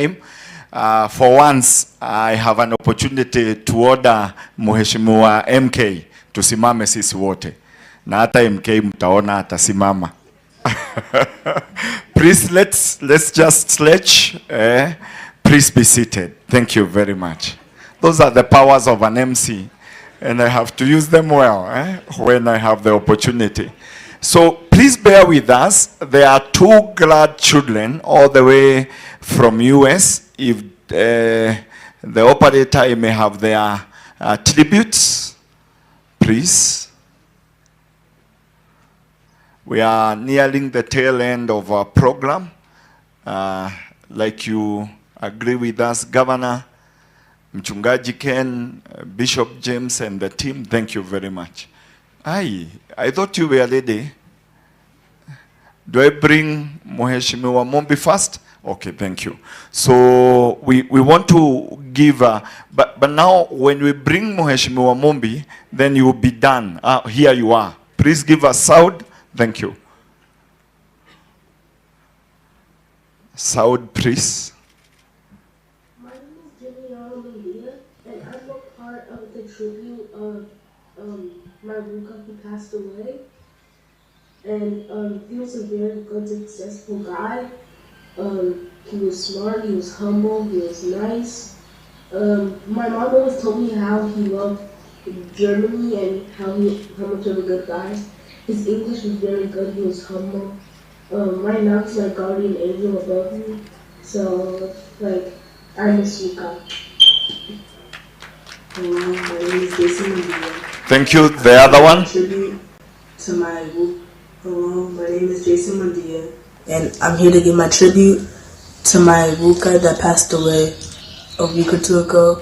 time. For once, I have an opportunity to order Mheshimiwa MK tusimame sisi wote. Na hata MK mtaona atasimama. Please, let's just stretch. Please be seated. Thank you very much. Those are the powers of an MC, and I have to use them well when I have the opportunity. So please bear with us. There are two glad children all the way from US. If the operator may have their tributes, please. We are nearing the tail end of our program. Like you agree with us, Governor, Mchungaji Ken, Bishop James, and the team, thank you very much. I thought you were ready. Do I bring Mheshimiwa Mombi first? Okay, thank you. So we want to give, but now when we bring Mheshimiwa Mombi, then you will be done. Here you are. Please give us sound. Thank you. Sound, please. My name is Jimmy, and I'm a part of the tribute of my Ruka who passed away. And he was a very good, successful guy. He was smart, he was humble, he was nice. My mom always told me how he loved Germany and how much of a good guy. His English was very good, he was humble. Right now he's my guardian angel above me. So, like, I miss Ruka. Hello, my name is Jason Mandia. Thank you. The other one? Tribute to my Hello, my name is Jason Mandia, and I'm here to give my tribute to my Ruka that passed away a week or two ago.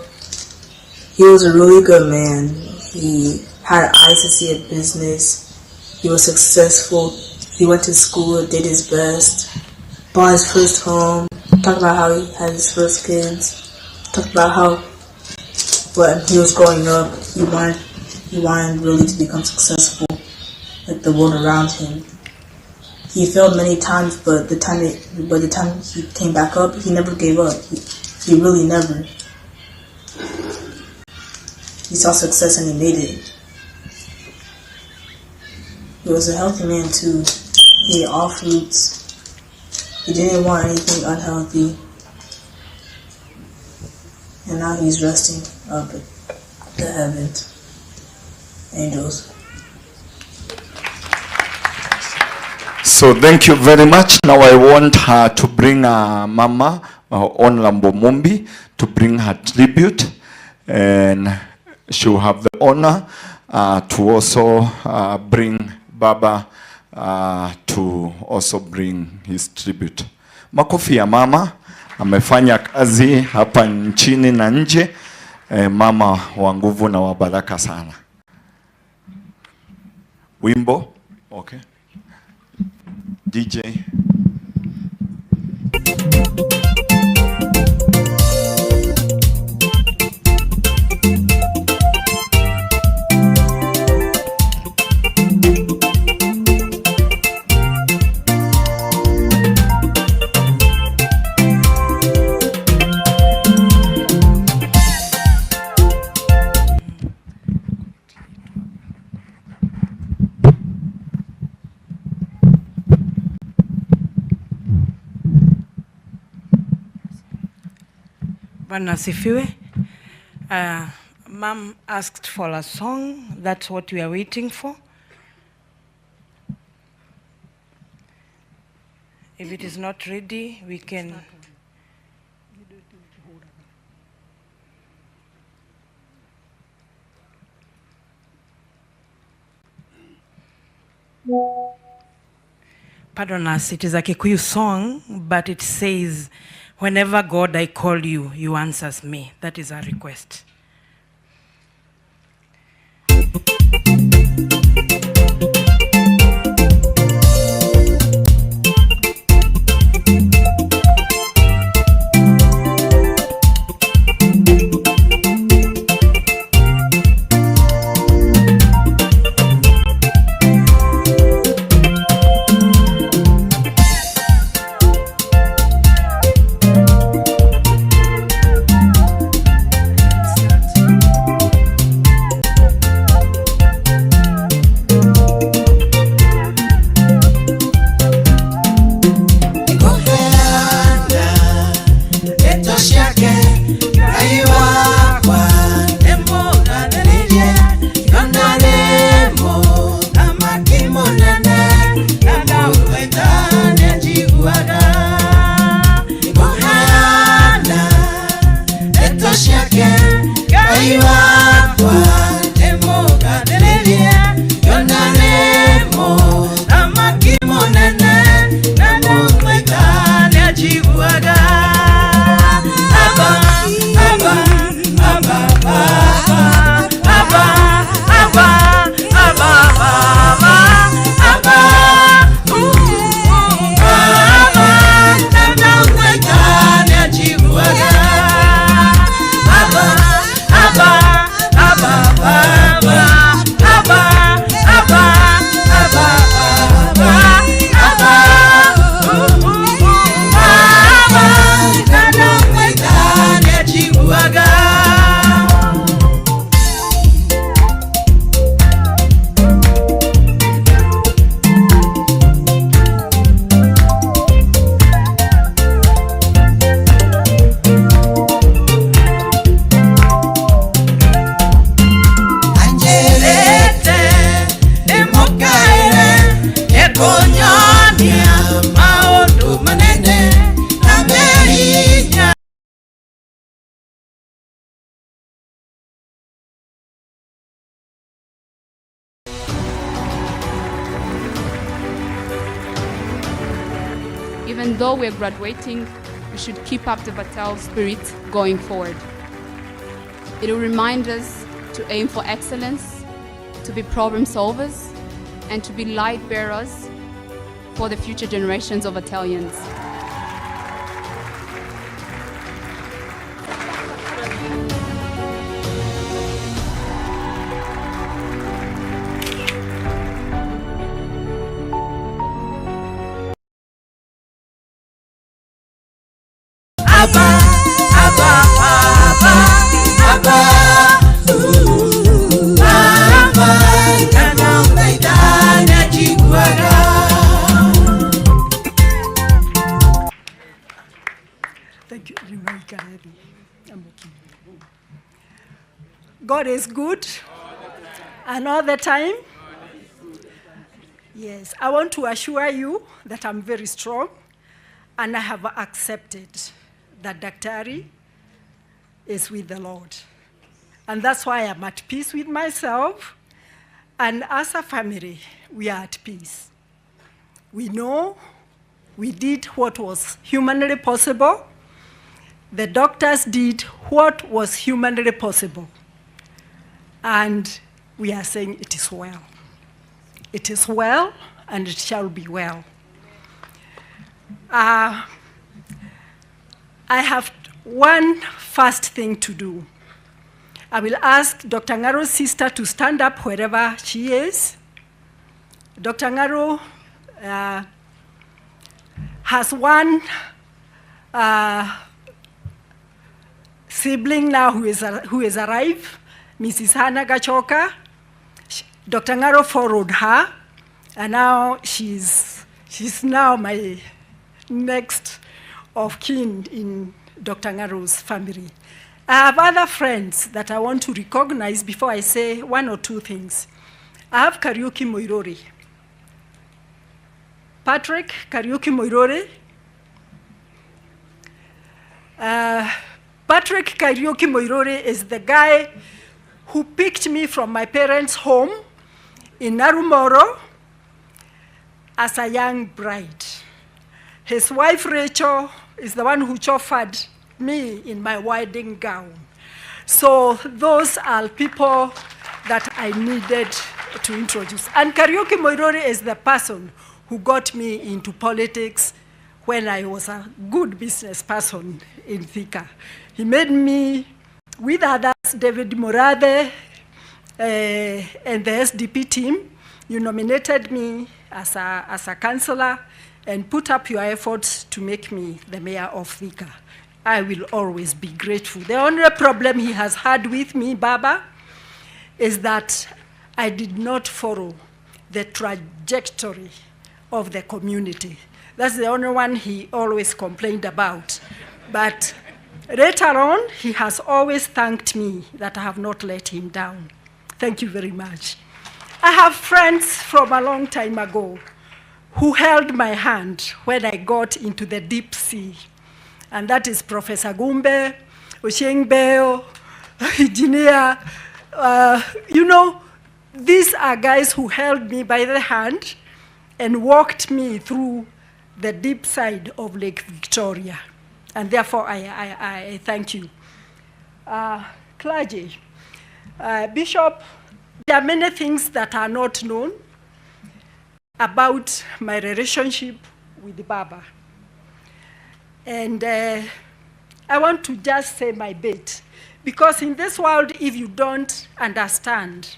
He was a really good man. He had eyes to see a business. He was successful. He went to school, did his best, bought his first home, talked about how he had his first kids, talked about how when he was growing up, he wanted really to become successful, like the world around him. He failed many times, but the time he came back up, he never gave up. He really never. He saw success and he made it. He was a healthy man too. He ate all fruits. He didn't want anything unhealthy. And now he's resting up at the heavens. Angels. So thank you very much. Now I want her to bring Mama Honorable Mombi to bring her tribute, and she will have the honor to also bring Baba to also bring his tribute. Makofi ya mama, amefanya kazi hapa nchini na nje. Mama wa nguvu na wa baraka sana. Wimbo, okay. DJ. Bwana asifiwe. Mom asked for a song. That's what we are waiting for. If it is not ready, we can. Pardon us, it is a Kikuyu song, but it says, "Whenever God I call you, you answers me." That is our request. Even though we're graduating, we should keep up the Battelle spirit going forward. It will remind us to aim for excellence, to be problem solvers, and to be light bearers for the future generations of Battalions. Thank you. God is good, and all the time. Yes, I want to assure you that I'm very strong, and I have accepted that Daktari is with the Lord. And that's why I'm at peace with myself, and as a family, we are at peace. We know we did what was humanly possible. The doctors did what was humanly possible. And we are saying it is well. It is well, and it shall be well. I have one first thing to do. I will ask Dr. Ngaro's sister to stand up wherever she is. Dr. Ngaro has one sibling now who has arrived, Mrs. Hannah Gachoka. Dr. Ngaro followed her, and now she's now my next of kin in Dr. Ngaro's family. I have other friends that I want to recognize before I say one or two things. I have Kariuki Moirori. Patrick Kariuki Moirori. Patrick Kariuki Moirori is the guy who picked me from my parents' home in Narumoro as a young bride. His wife, Rachel, is the one who chauffeured me in my wedding gown. So those are people that I needed to introduce. And Kariuki Moirori is the person who got me into politics when I was a good business person in Thika. He made me, with others, David Morade, and the SDP team, you nominated me as a councillor and put up your efforts to make me the mayor of Thika. I will always be grateful. The only problem he has had with me, Baba, is that I did not follow the trajectory of the community. That's the only one he always complained about. But later on, he has always thanked me that I have not let him down. Thank you very much. I have friends from a long time ago who held my hand when I got into the deep sea. And that is Professor Gumbe, Osheng Beo, Engineer. You know, these are guys who held me by the hand and walked me through the deep side of Lake Victoria. And therefore, I thank you. Clergy, Bishop, there are many things that are not known about my relationship with Baba. And I want to just say my bit, because in this world, if you don't understand,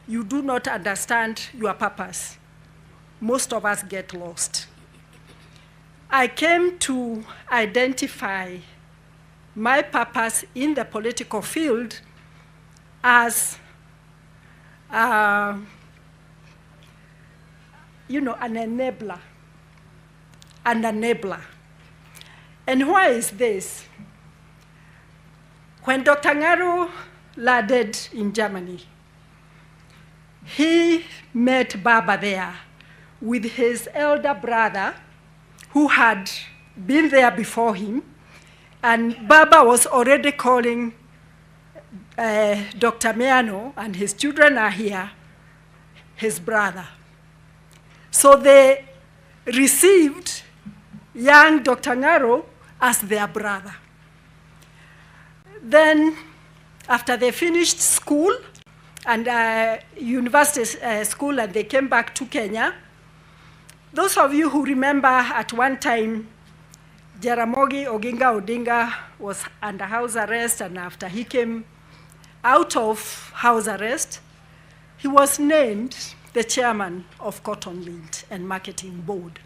you do not understand your purpose. Most of us get lost. I came to identify my purpose in the political field as, an enabler. An enabler. And why is this? When Dr. Ngaro landed in Germany, he met Baba there with his elder brother who had been there before him, and Baba was already calling Dr. Meano, and his children are here, his brother. So they received young Dr. Ngaro as their brother. Then, after they finished school and university school, and they came back to Kenya, those of you who remember at one time, Jaramogi Oginga Odinga was under house arrest, and after he came out of house arrest, he was named the chairman of Cotton Mint and Marketing Board.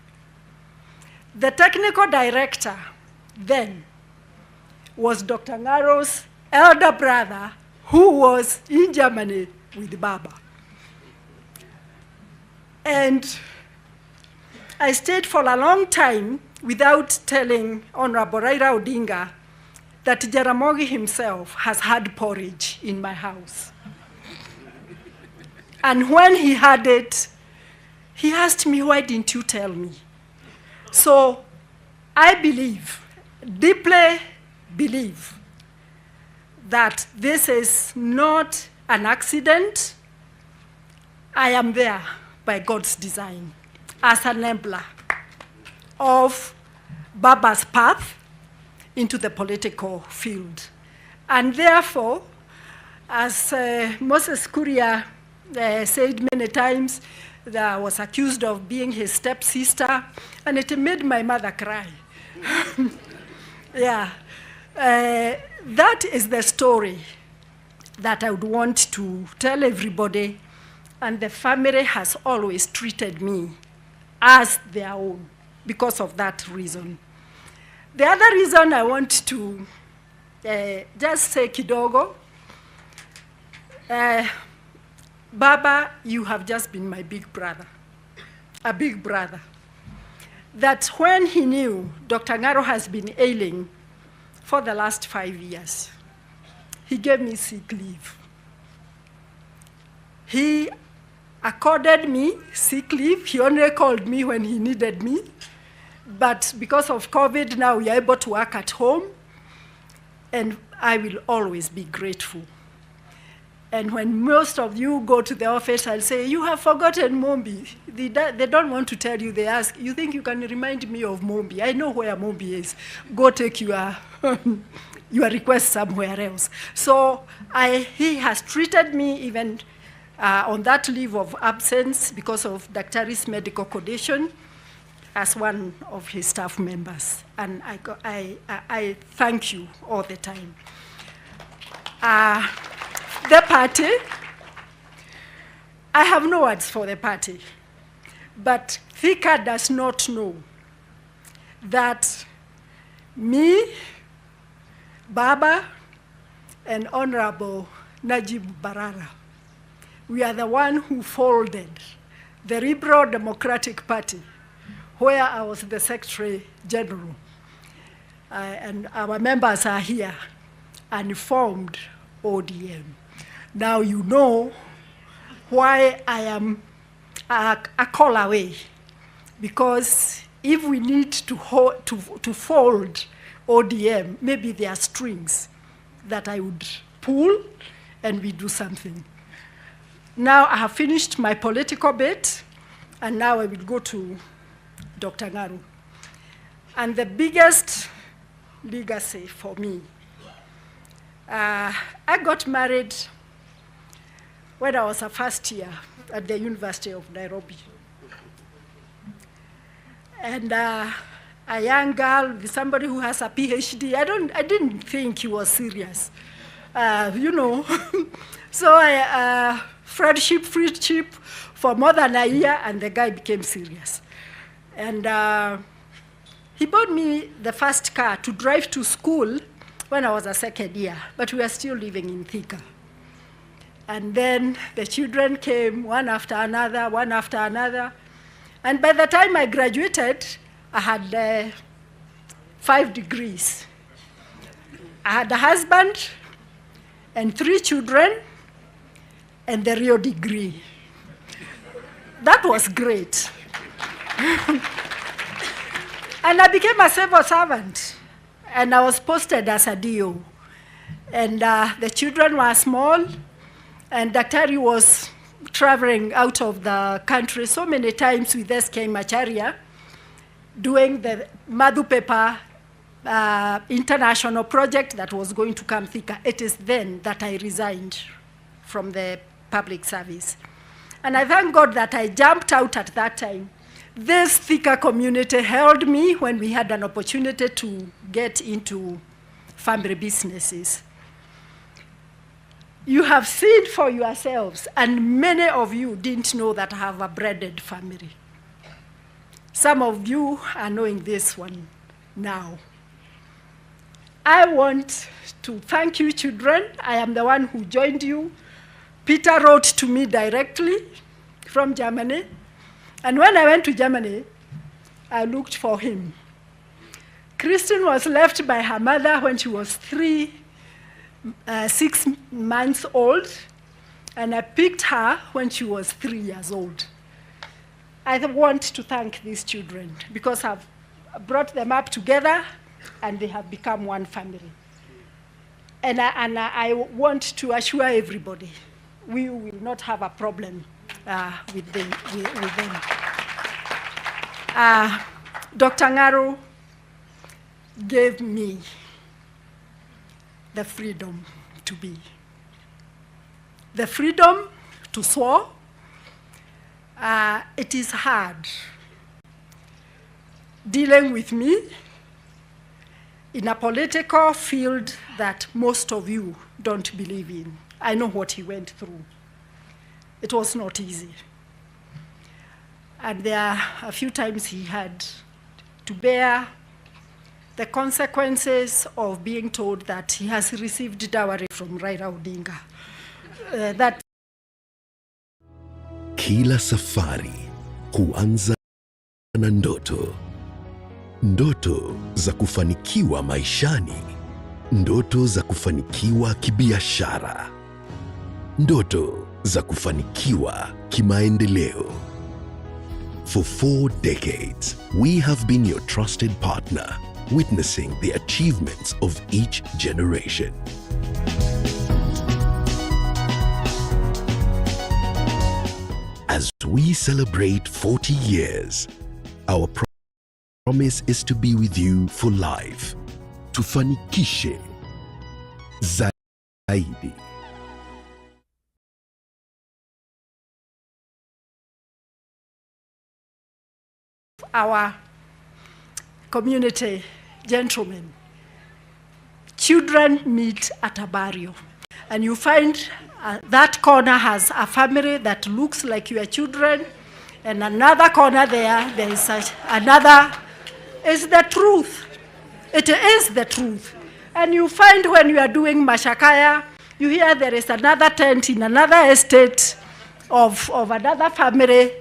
The technical director then was Dr. Ngaro's elder brother, who was in Germany with Baba. And I stayed for a long time without telling Honorable Raila Odinga that Jaramogi himself has had porridge in my house. And when he had it, he asked me, why didn't you tell me? So I believe, deeply believe, that this is not an accident. I am there by God's design as an enabler of Baba's path into the political field. And therefore, as Moses Kuria said many times, that I was accused of being his stepsister, and it made my mother cry. Yeah. That is the story that I would want to tell everybody, and the family has always treated me as their own because of that reason. The other reason I want to just say kidogo, Baba, you have just been my big brother, a big brother. That when he knew Dr. Ngaro has been ailing for the last 5 years, he gave me sick leave. He accorded me sick leave. He only called me when he needed me. But because of COVID, now we are able to work at home, and I will always be grateful. And when most of you go to the office, I'll say, you have forgotten Mombi. They don't want to tell you. They ask, you think you can remind me of Mombi? I know where Mombi is. Go take your, your request somewhere else. So he has treated me even on that leave of absence because of Daktari's medical condition as one of his staff members. And I thank you all the time. The party, I have no words for the party, but Thika does not know that me, Baba, and Honorable Najib Barara, we are the one who folded the Liberal Democratic Party, where I was the Secretary General, and our members are here, and formed ODM. Now you know why I am a call away, because if we need to fold ODM, maybe there are strings that I would pull and we do something. Now I have finished my political bit, and now I will go to Dr. Ngaru. And the biggest legacy for me, I got married when I was a first year at the University of Nairobi. And a young girl, somebody who has a PhD, I didn't think he was serious, you know. So friendship for more than a year, and the guy became serious. And he bought me the first car to drive to school when I was a second year, but we were still living in Thika. And then the children came one after another, one after another. And by the time I graduated, I had 5 degrees. I had a husband and 3 children and the Rio degree. That was great. And I became a civil servant, and I was posted as a DO. And the children were small, and Daktari was traveling out of the country so many times with SK Macharia, doing the Madhu paper international project that was going to come Thika. It is then that I resigned from the public service. And I thank God that I jumped out at that time. This Thika community held me when we had an opportunity to get into family businesses. You have seen for yourselves, and many of you didn't know that I have a breaded family. Some of you are knowing this one now. I want to thank you, children. I am the one who joined you. Peter wrote to me directly from Germany. And when I went to Germany, I looked for him. Christine was left by her mother when she was 6 months old, and I picked her when she was 3 years old. I want to thank these children because I've brought them up together and they have become one family. And I want to assure everybody, we will not have a problem with them. Dr. Ngaru gave me the freedom to be, the freedom to soar. It is hard dealing with me in a political field that most of you don't believe in. I know what he went through. It was not easy. And there are a few times he had to bear the consequences of being told that he has received dowry from Raila Odinga. That Kila safari huanza na ndoto. Ndoto za kufanikiwa maishani, ndoto za kufanikiwa kibiashara, ndoto za kufanikiwa kimaendeleo. For 4 decades, we have been your trusted partner, witnessing the achievements of each generation. As we celebrate 40 years, our promise is to be with you for life. Tufanikishe zaidi. Our community gentlemen, children meet at a burial, and you find that corner has a family that looks like your children, and another corner there is another. It's the truth. It is the truth. And you find when you are doing mashakaya, you hear there is another tent in another estate of another family,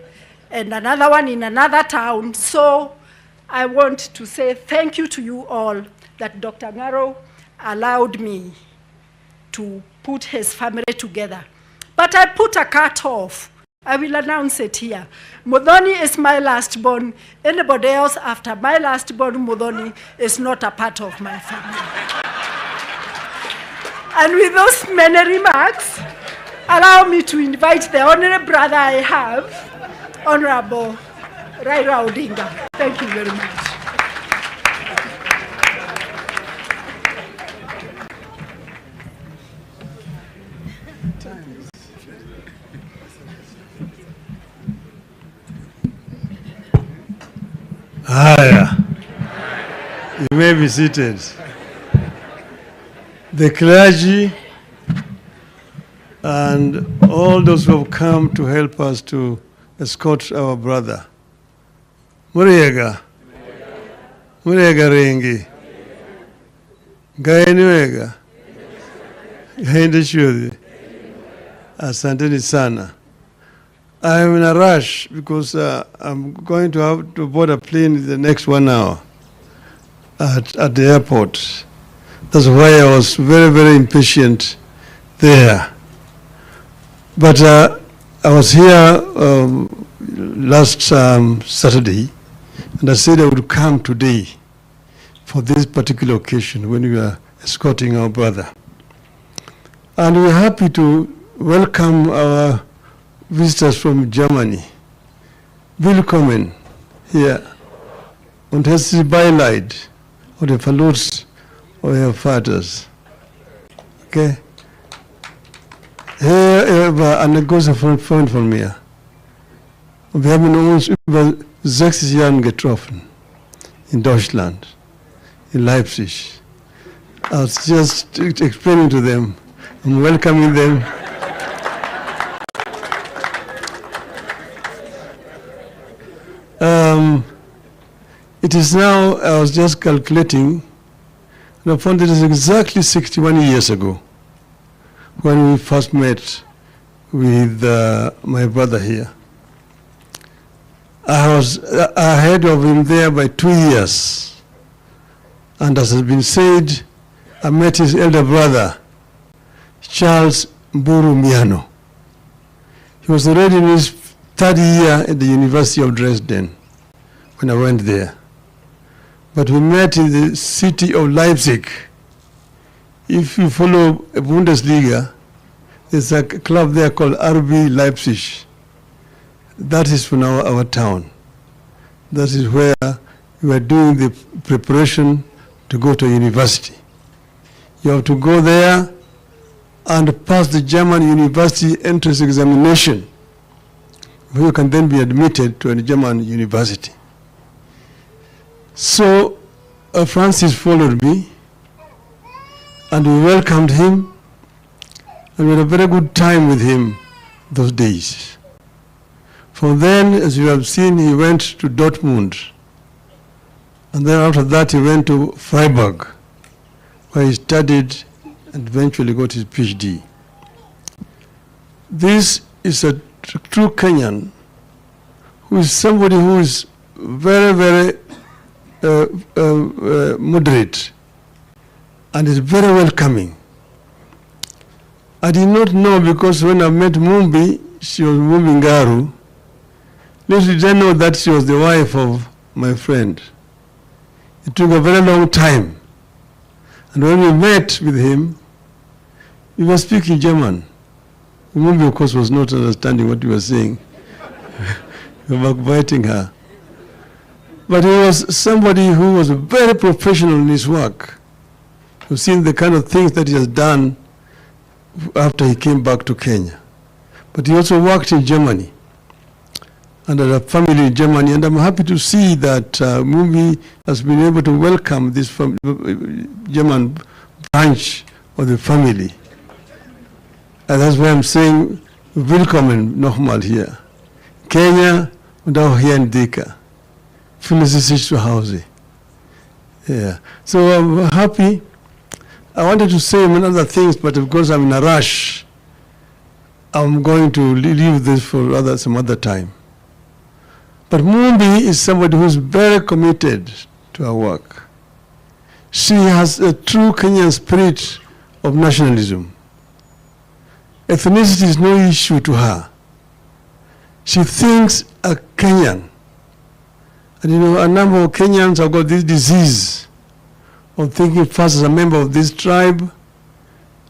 and another one in another town. So I want to say thank you to you all that Dr. Ngaru allowed me to put his family together. But I put a cut off. I will announce it here. Muthoni is my last born. Anybody else after my last born, Muthoni, is not a part of my family. And with those many remarks, allow me to invite the only brother I have, Honorable Raila Odinga. Thank you very much. Haya, you may be seated. The clergy and all those who have come to help us to escort our brother. Muriega. Muriega rengi. Gaeniwega. Gaende shudhi. Asanteni sana. I am in a rush because I'm going to have to board a plane in the next 1 hour at the airport. That's why I was very, very impatient there. But I was here last Saturday, and I said I would come today for this particular occasion when we are escorting our brother. And we're happy to welcome our visitors from Germany. Willkommen hier und herzlich Beileid oder Verlust eurer Vaters. Okay? Hier war ein großer Freund von mir. Und wir haben uns über 60 Jahren getroffen in Deutschland, in Leipzig. I was just explaining to them and welcoming them. It is now, I was just calculating, and I found it is exactly 61 years ago when we first met with my brother here. I was ahead of him there by 2 years. And as has been said, I met his elder brother, Charles Mburu Miano. He was already in his third year at the University of Dresden when I went there. But we met in the city of Leipzig. If you follow Bundesliga, there's a club there called RB Leipzig. That is from our town. That is where we are doing the preparation to go to university. You have to go there and pass the German university entrance examination, where you can then be admitted to a German university. So Francis followed me, and we welcomed him, and we had a very good time with him those days. From then, as you have seen, he went to Dortmund, and then after that he went to Freiburg, where he studied and eventually got his PhD. This is a true Kenyan, who is somebody who is very, very moderate and is very welcoming. I did not know, because when I met Mumbi, she was Mumbi Ngaru. Little did I know that she was the wife of my friend. It took a very long time. And when we met with him, we were speaking German. Mumbi, of course, was not understanding what we were saying. We were backbiting her. But he was somebody who was very professional in his work. You've seen the kind of things that he has done after he came back to Kenya. But he also worked in Germany and had a family in Germany. And I'm happy to see that Mumbi has been able to welcome this German branch of the family. And that's why I'm saying, willkommen nochmal hier. Kenya und auch hier in Thika. Fühlen Sie sich zu Hause. Yeah. So I'm happy. I wanted to say many other things, but because I'm in a rush, I'm going to leave this for some other time. But Mumbi is somebody who's very committed to her work. She has a true Kenyan spirit of nationalism. Ethnicity is no issue to her. She thinks a Kenyan. And you know, a number of Kenyans have got this disease of thinking first as a member of this tribe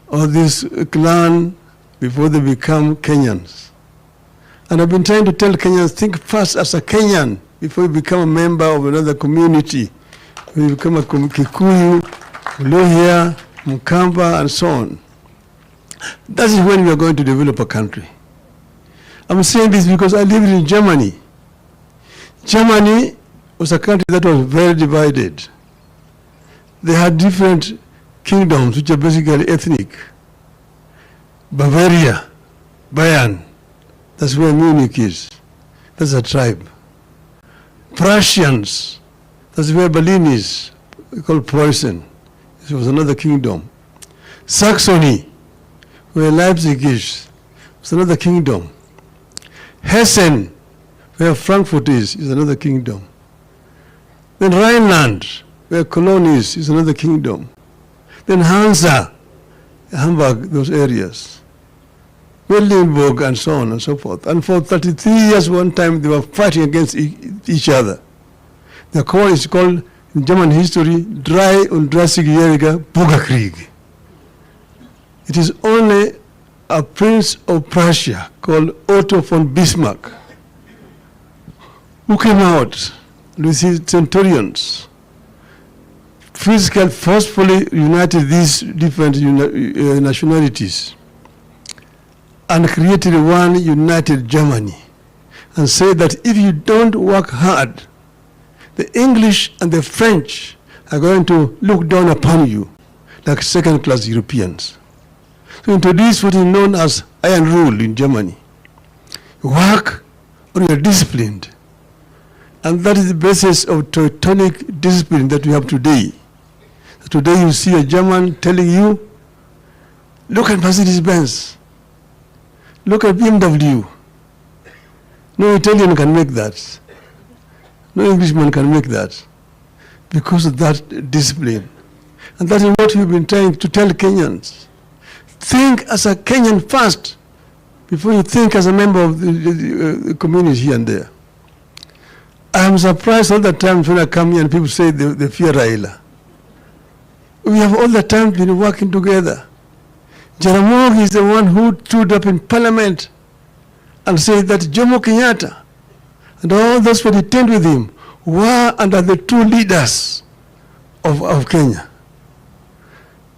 or this clan before they become Kenyans. And I've been trying to tell Kenyans, think first as a Kenyan before you become a member of another community. When you become a Kikuyu, Lohia, Mukamba, and so on. That is when we are going to develop a country. I'm saying this because I lived in Germany. Germany was a country that was very divided. They had different kingdoms, which are basically ethnic. Bavaria, Bayern, that's where Munich is. That's a tribe. Prussians, that's where Berlin is, called Preußen. This was another kingdom. Saxony, where Leipzig is, was another kingdom. Hessen, where Frankfurt is another kingdom. Then Rhineland, where Cologne is another kingdom. Then Hansa, Hamburg, those areas. Wildenburg, and so on and so forth. And for 33 years, one time, they were fighting against each other. The call is called, in German history, 33-jähriger Bürgerkrieg. It is only a prince of Prussia called Otto von Bismarck who came out with his centurions, physically forcefully united these different nationalities and created one united Germany, and said that if you don't work hard, the English and the French are going to look down upon you like second-class Europeans. So introduce what is known as iron rule in Germany. Work or you are disciplined. And that is the basis of Teutonic discipline that we have today. Today you see a German telling you, look at Mercedes-Benz, look at BMW. No Italian can make that. No Englishman can make that because of that discipline. And that is what we've been trying to tell Kenyans. Think as a Kenyan first before you think as a member of the community here and there. I am surprised all the time when I come here and people say they fear Raila. We have all the time been working together. Jaramogi is the one who stood up in parliament and said that Jomo Kenyatta and all those who detained with him were under the true leaders of Kenya.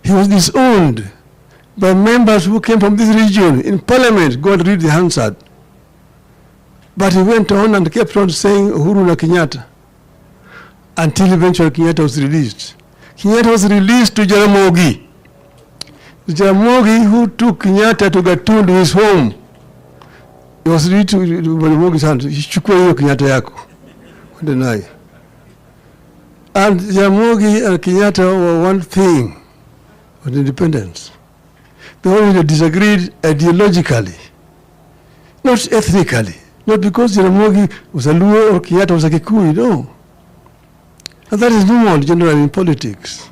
He was disowned by members who came from this region in parliament. Go and read the Hansard. But he went on and kept on saying Uhuru na Kenyatta until eventually Kenyatta was released. Kenyatta was released to Jaramogi. Jaramogi, who took Kenyatta to Gatundu, his home, he was released to Jaramogi's hand. Chukua hiyo Kenyatta yako. Deny. And Jaramogi and Kenyatta were one thing with independence. They only disagreed ideologically, not ethnically. Not because Jaramogi was a Luo or Kenyatta was a Kikuyu, no. And that is normal generally in politics.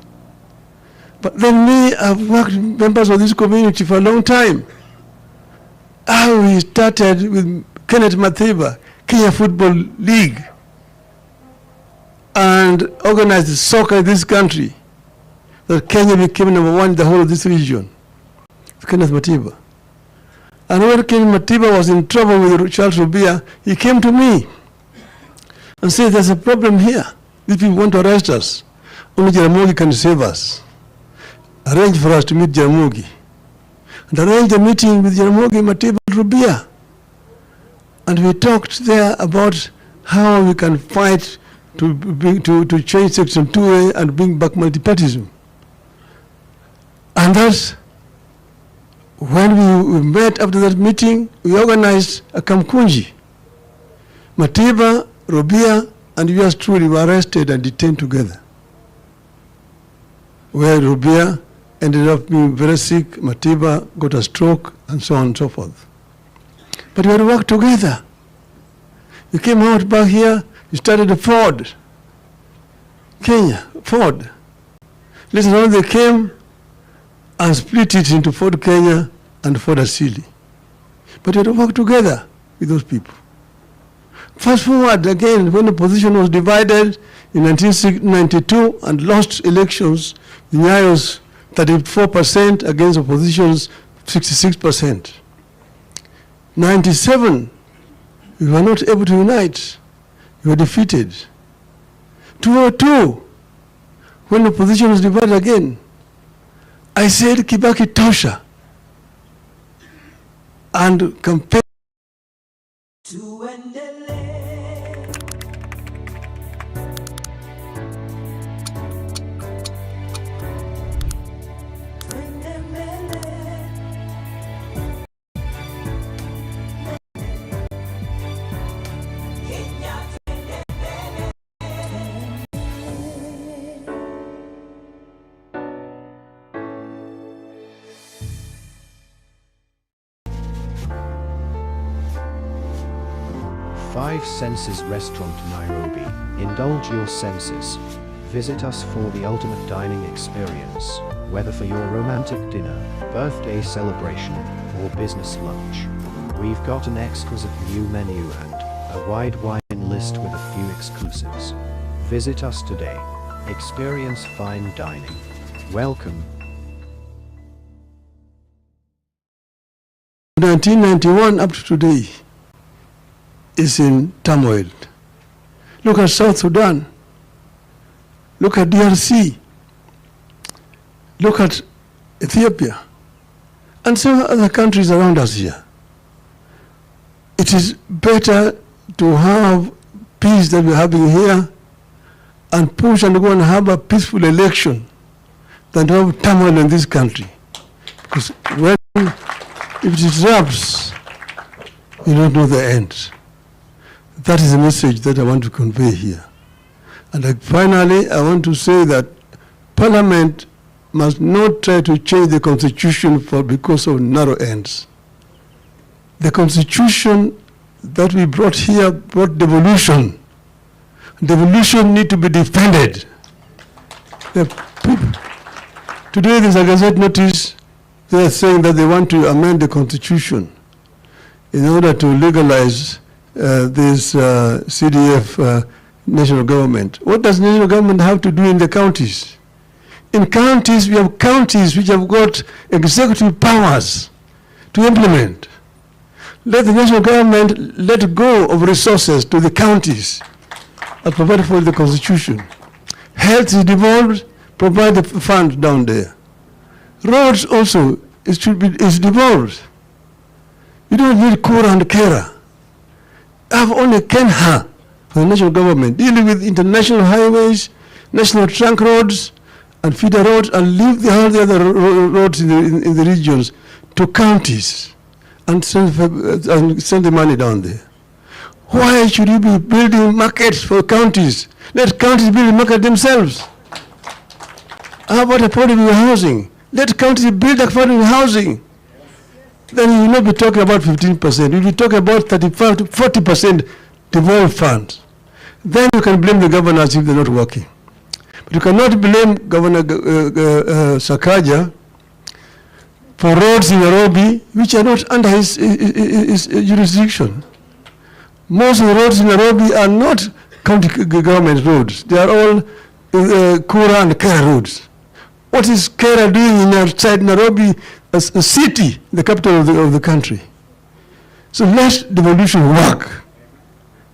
But then me, I've worked with members of this community for a long time. How we started with Kenneth Matiba, Kenya Football League, and organized soccer in this country. That Kenya became #1 in the whole of this region. Kenneth Matiba. And when Kenneth Matiba was in trouble with Charles Rubia, he came to me and said, there's a problem here. These people want to arrest us. Only Jaramogi can save us. Arrange for us to meet Jaramogi. And arrange a meeting with Jaramogi, Matiba, and Rubia. And we talked there about how we can fight to change Section 2A and bring back multipartyism. And that's when we met after that meeting, we organized a Kamkunji. Matiba, Rubia, and yours truly were arrested and detained together. Where Rubia ended up being very sick, Matiba got a stroke, and so on and so forth. But we had worked together. We came out back here, we started a Ford. Kenya, Ford. Later on they came and split it into Ford Kenya and Ford Asili. But we had to work together with those people. Fast forward again, when the position was divided in 1992 and lost elections, the Nyayo's 34% against opposition's 66%. 97, we were not able to unite. We were defeated. 2002, when the opposition was divided again, I said Kibaki tosha, and campaign. Five Senses Restaurant, Nairobi. Indulge your senses. Visit us for the ultimate dining experience, whether for your romantic dinner, birthday celebration, or business lunch. We've got an exquisite new menu and a wide wine list with a few exclusives. Visit us today. Experience fine dining. Welcome. 1991 up to today is in turmoil. Look at South Sudan. Look at DRC. Look at Ethiopia. And some other countries around us here. It is better to have peace that we're having here and push and go and have a peaceful election than to have turmoil in this country. Because when, if it disrupts, you don't know the end. That is the message that I want to convey here. And finally, I want to say that Parliament must not try to change the Constitution because of narrow ends. The Constitution that we brought here brought devolution. Devolution need to be defended. Today there's a Gazette notice. They are saying that they want to amend the Constitution in order to legalize this CDF national government. What does national government have to do in the counties? In counties, we have counties which have got executive powers to implement. Let the national government let go of resources to the counties as provided for the Constitution. Health is devolved, provide the fund down there. Roads also is devolved. You don't need Kura and Kera. Have only Kenha for the national government, dealing with international highways, national trunk roads, and feeder roads, and leave all the other roads in the regions to counties and send the money down there. Why should you be building markets for counties? Let counties build a market themselves. How about affordable housing? Let counties build affordable housing. Then you will not be talking about 15%. You will be talking about 35 to 40% devolved funds. Then you can blame the governors if they're not working. But you cannot blame Governor Sakaja for roads in Nairobi which are not under his jurisdiction. Most of the roads in Nairobi are not county government roads. They are all Kura and Kera roads. What is Kera doing outside Nairobi as a city, the capital of the country? So let devolution work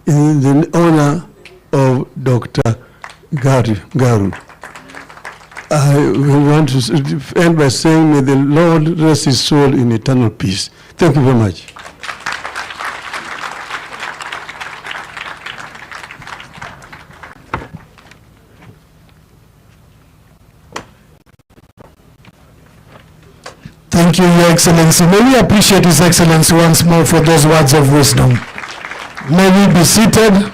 in the honor of Dr. Garu. I want to end by saying, may the Lord rest his soul in eternal peace. Thank you very much. Thank you, Your Excellency. May we appreciate His Excellency once more for those words of wisdom. May we be seated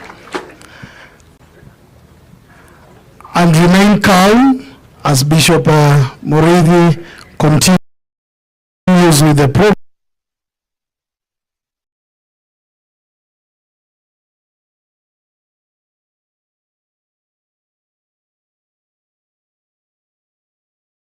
and remain calm as Bishop Muriithi continues with the program.